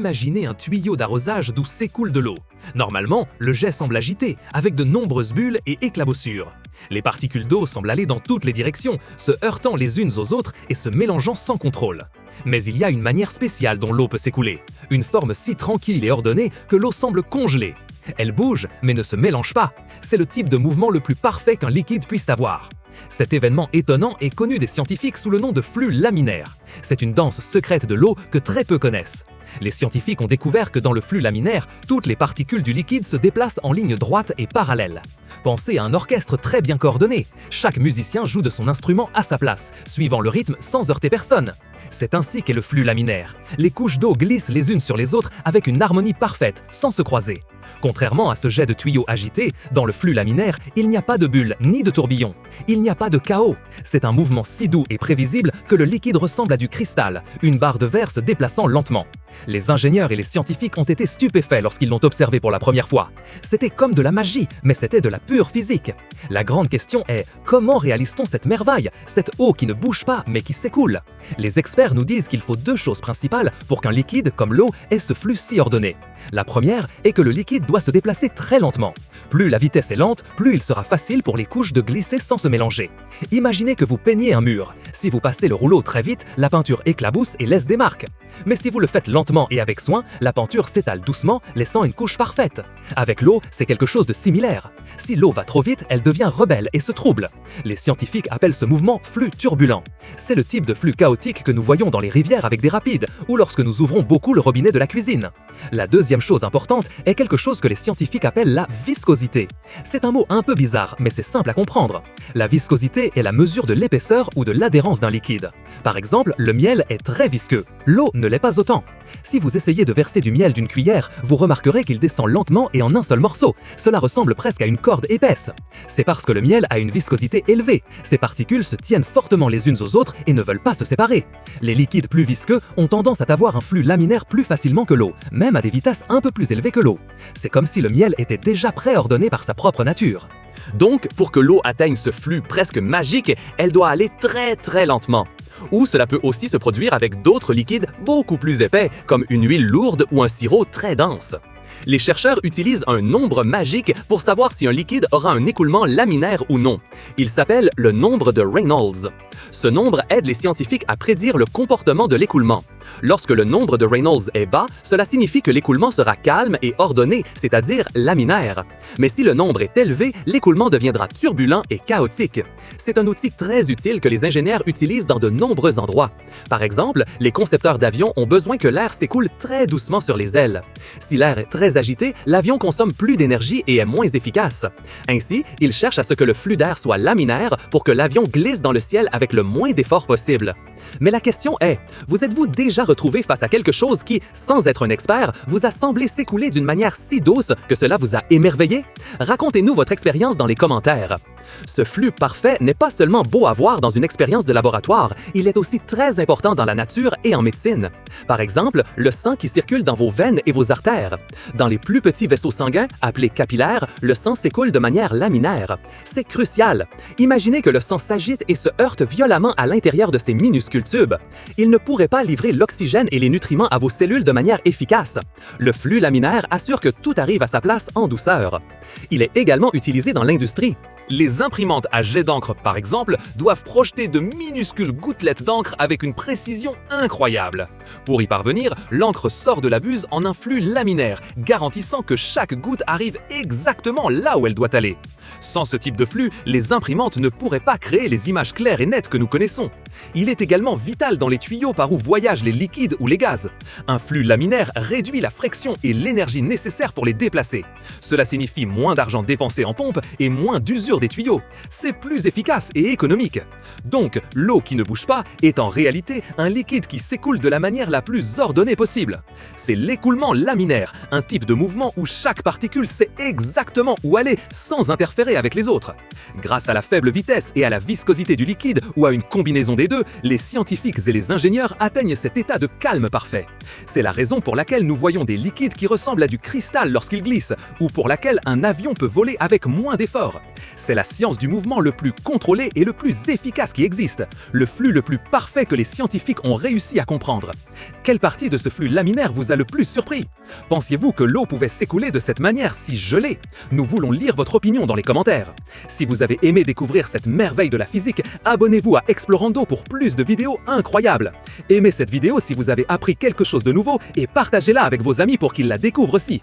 Imaginez un tuyau d'arrosage d'où s'écoule de l'eau. Normalement, le jet semble agité, avec de nombreuses bulles et éclaboussures. Les particules d'eau semblent aller dans toutes les directions, se heurtant les unes aux autres et se mélangeant sans contrôle. Mais il y a une manière spéciale dont l'eau peut s'écouler, une forme si tranquille et ordonnée que l'eau semble congelée. Elle bouge, mais ne se mélange pas. C'est le type de mouvement le plus parfait qu'un liquide puisse avoir. Cet événement étonnant est connu des scientifiques sous le nom de flux laminaire. C'est une danse secrète de l'eau que très peu connaissent. Les scientifiques ont découvert que dans le flux laminaire, toutes les particules du liquide se déplacent en ligne droite et parallèle. Pensez à un orchestre très bien coordonné. Chaque musicien joue de son instrument à sa place, suivant le rythme sans heurter personne. C'est ainsi qu'est le flux laminaire. Les couches d'eau glissent les unes sur les autres avec une harmonie parfaite, sans se croiser. Contrairement à ce jet de tuyaux agité, dans le flux laminaire, il n'y a pas de bulle ni de tourbillon. Il n'y a pas de chaos. C'est un mouvement si doux et prévisible que le liquide ressemble à du cristal, une barre de verre se déplaçant lentement. Les ingénieurs et les scientifiques ont été stupéfaits lorsqu'ils l'ont observé pour la première fois. C'était comme de la magie, mais c'était de la pure physique. La grande question est, comment réalise-t-on cette merveille, cette eau qui ne bouge pas mais qui s'écoule? Les experts nous disent qu'il faut deux choses principales pour qu'un liquide, comme l'eau, ait ce flux si ordonné. La première est que le liquide doit se déplacer très lentement. Plus la vitesse est lente, plus il sera facile pour les couches de glisser sans se mélanger. Imaginez que vous peignez un mur. Si vous passez le rouleau très vite, la peinture éclabousse et laisse des marques. Mais si vous le faites lentement et avec soin, la peinture s'étale doucement, laissant une couche parfaite. Avec l'eau, c'est quelque chose de similaire. Si l'eau va trop vite, elle devient rebelle et se trouble. Les scientifiques appellent ce mouvement flux turbulent. C'est le type de flux chaotique que nous voyons dans les rivières avec des rapides, ou lorsque nous ouvrons beaucoup le robinet de la cuisine. La deuxième chose importante est quelque chose que les scientifiques appellent la viscosité. C'est un mot un peu bizarre, mais c'est simple à comprendre. La viscosité est la mesure de l'épaisseur ou de l'adhérence d'un liquide. Par exemple, le miel est très visqueux. L'eau ne l'est pas autant. Si vous essayez de verser du miel d'une cuillère, vous remarquerez qu'il descend lentement et en un seul morceau. Cela ressemble presque à une corde épaisse. C'est parce que le miel a une viscosité élevée. Ces particules se tiennent fortement les unes aux autres et ne veulent pas se séparer. Les liquides plus visqueux ont tendance à avoir un flux laminaire plus facilement que l'eau, même à des vitesses un peu plus élevées que l'eau. C'est comme si le miel était déjà préordonné par sa propre nature. Donc, pour que l'eau atteigne ce flux presque magique, elle doit aller très lentement. Ou cela peut aussi se produire avec d'autres liquides beaucoup plus épais, comme une huile lourde ou un sirop très dense. Les chercheurs utilisent un nombre magique pour savoir si un liquide aura un écoulement laminaire ou non. Il s'appelle le nombre de Reynolds. Ce nombre aide les scientifiques à prédire le comportement de l'écoulement. Lorsque le nombre de Reynolds est bas, cela signifie que l'écoulement sera calme et ordonné, c'est-à-dire laminaire. Mais si le nombre est élevé, l'écoulement deviendra turbulent et chaotique. C'est un outil très utile que les ingénieurs utilisent dans de nombreux endroits. Par exemple, les concepteurs d'avions ont besoin que l'air s'écoule très doucement sur les ailes. Si l'air est très agité, l'avion consomme plus d'énergie et est moins efficace. Ainsi, ils cherchent à ce que le flux d'air soit laminaire pour que l'avion glisse dans le ciel avec le moins d'efforts possible. Mais la question est, vous êtes-vous déjà retrouvé face à quelque chose qui, sans être un expert, vous a semblé s'écouler d'une manière si douce que cela vous a émerveillé? Racontez-nous votre expérience dans les commentaires. Ce flux parfait n'est pas seulement beau à voir dans une expérience de laboratoire, il est aussi très important dans la nature et en médecine. Par exemple, le sang qui circule dans vos veines et vos artères. Dans les plus petits vaisseaux sanguins, appelés capillaires, le sang s'écoule de manière laminaire. C'est crucial. Imaginez que le sang s'agite et se heurte violemment à l'intérieur de ces minuscules tubes. Il ne pourrait pas livrer l'oxygène et les nutriments à vos cellules de manière efficace. Le flux laminaire assure que tout arrive à sa place en douceur. Il est également utilisé dans l'industrie. Les imprimantes à jet d'encre, par exemple, doivent projeter de minuscules gouttelettes d'encre avec une précision incroyable. Pour y parvenir, l'encre sort de la buse en un flux laminaire, garantissant que chaque goutte arrive exactement là où elle doit aller. Sans ce type de flux, les imprimantes ne pourraient pas créer les images claires et nettes que nous connaissons. Il est également vital dans les tuyaux par où voyagent les liquides ou les gaz. Un flux laminaire réduit la friction et l'énergie nécessaire pour les déplacer. Cela signifie moins d'argent dépensé en pompe et moins d'usure des tuyaux. C'est plus efficace et économique. Donc, l'eau qui ne bouge pas est en réalité un liquide qui s'écoule de la manière la plus ordonnée possible. C'est l'écoulement laminaire, un type de mouvement où chaque particule sait exactement où aller sans interférer avec les autres. Grâce à la faible vitesse et à la viscosité du liquide ou à une combinaison des les deux, les scientifiques et les ingénieurs atteignent cet état de calme parfait. C'est la raison pour laquelle nous voyons des liquides qui ressemblent à du cristal lorsqu'ils glissent, ou pour laquelle un avion peut voler avec moins d'efforts. C'est la science du mouvement le plus contrôlé et le plus efficace qui existe, le flux le plus parfait que les scientifiques ont réussi à comprendre. Quelle partie de ce flux laminaire vous a le plus surpris? Pensiez-vous que l'eau pouvait s'écouler de cette manière si gelée? Nous voulons lire votre opinion dans les commentaires. Si vous avez aimé découvrir cette merveille de la physique, abonnez-vous à Explorando pour plus de vidéos incroyables. Aimez cette vidéo si vous avez appris quelque chose de nouveau et partagez-la avec vos amis pour qu'ils la découvrent aussi.